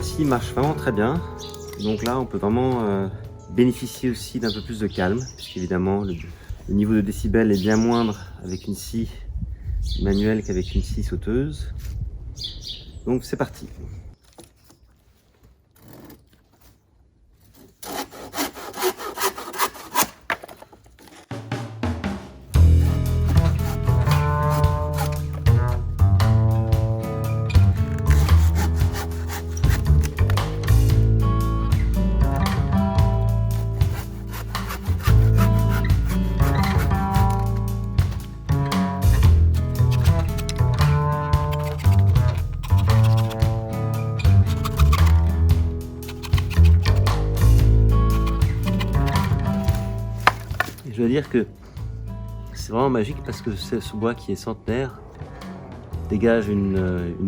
la scie marche vraiment très bien. Donc là, on peut vraiment bénéficier aussi d'un peu plus de calme, puisqu'évidemment, le niveau de décibels est bien moindre avec une scie manuelle qu'avec une scie sauteuse. Donc c'est parti. Je dois dire que c'est vraiment magique parce que ce bois qui est centenaire dégage une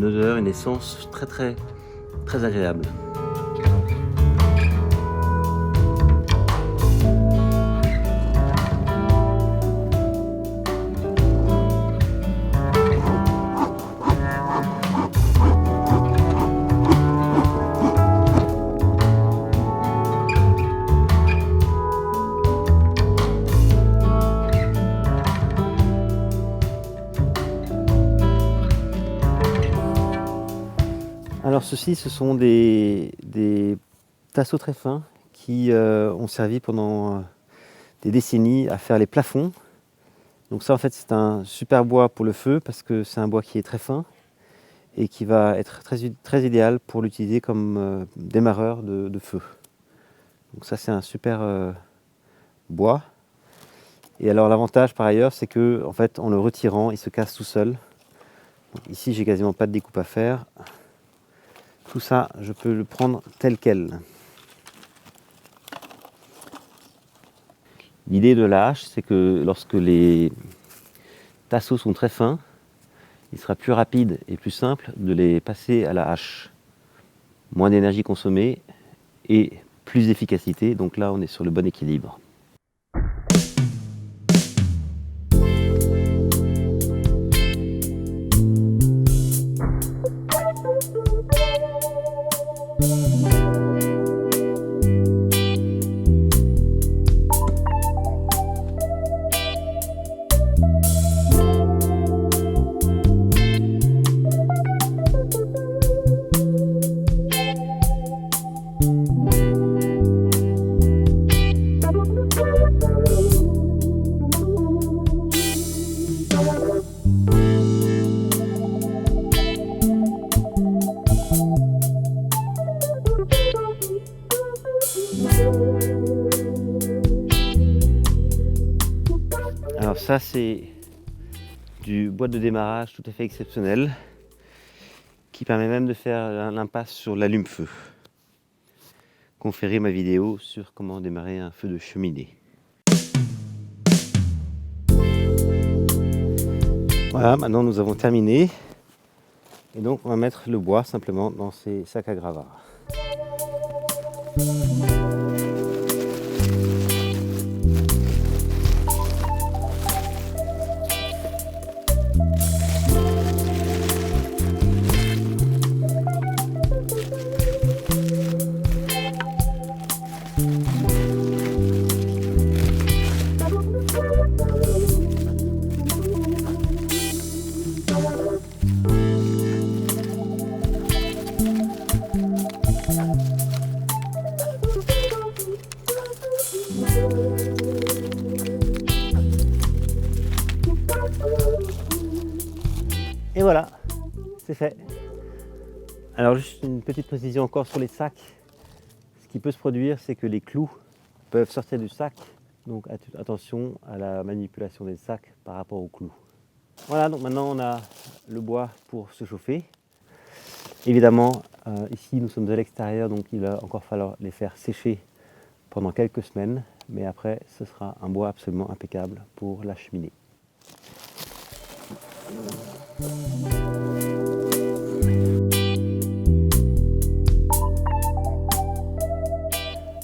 odeur, une essence très agréable. Alors ceux-ci, ce sont des tasseaux très fins qui ont servi pendant des décennies à faire les plafonds. Donc ça en fait c'est un super bois pour le feu parce que c'est un bois qui est très fin et qui va être très idéal pour l'utiliser comme démarreur de feu. Donc ça c'est un super bois. Et alors l'avantage par ailleurs c'est que en fait en le retirant il se casse tout seul. Donc, ici j'ai quasiment pas de découpe à faire. Tout ça, je peux le prendre tel quel. L'idée de la hache, c'est que lorsque les tasseaux sont très fins, il sera plus rapide et plus simple de les passer à la hache. Moins d'énergie consommée et plus d'efficacité, donc là on est sur le bon équilibre. Alors ça c'est du bois de démarrage tout à fait exceptionnel qui permet même de faire l'impasse sur l'allume-feu. Conférez ma vidéo sur comment démarrer un feu de cheminée. Voilà, maintenant nous avons terminé et donc on va mettre le bois simplement dans ces sacs à gravats. Et voilà, c'est fait. Alors juste une petite précision encore sur les sacs. Ce qui peut se produire, c'est que les clous peuvent sortir du sac. Donc attention à la manipulation des sacs par rapport aux clous. Voilà, donc maintenant on a le bois pour se chauffer. Évidemment, ici nous sommes à l'extérieur, donc il va encore falloir les faire sécher pendant quelques semaines. Mais après, ce sera un bois absolument impeccable pour la cheminée.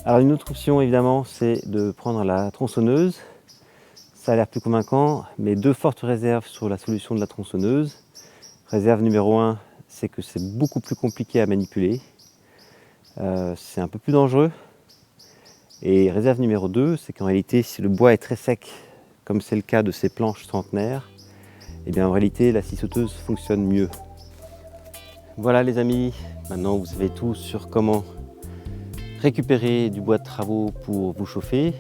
Alors une autre option évidemment, c'est de prendre la tronçonneuse. Ça a l'air plus convaincant, mais deux fortes réserves sur la solution de la tronçonneuse. Réserve numéro 1, c'est que c'est beaucoup plus compliqué à manipuler. c'est un peu plus dangereux. Et réserve numéro 2, c'est qu'en réalité, si le bois est très sec, comme c'est le cas de ces planches centenaires, et bien en réalité, la scie sauteuse fonctionne mieux. Voilà les amis, maintenant vous savez tout sur comment récupérer du bois de travaux pour vous chauffer.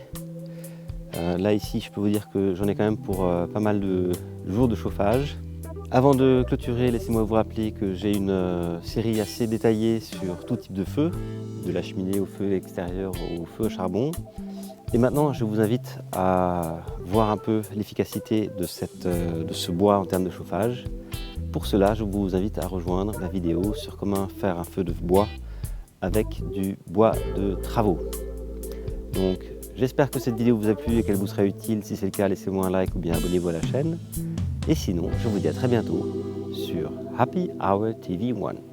Là ici, je peux vous dire que j'en ai quand même pour pas mal de jours de chauffage. Avant de clôturer, laissez-moi vous rappeler que j'ai une série assez détaillée sur tout type de feu, de la cheminée au feu extérieur au feu au charbon. Et maintenant, je vous invite à voir un peu l'efficacité de ce bois en termes de chauffage. Pour cela, je vous invite à rejoindre la vidéo sur comment faire un feu de bois avec du bois de travaux. Donc, j'espère que cette vidéo vous a plu et qu'elle vous sera utile. Si c'est le cas, laissez-moi un like ou bien abonnez-vous à la chaîne. Et sinon, je vous dis à très bientôt sur Happy Hour TV 1.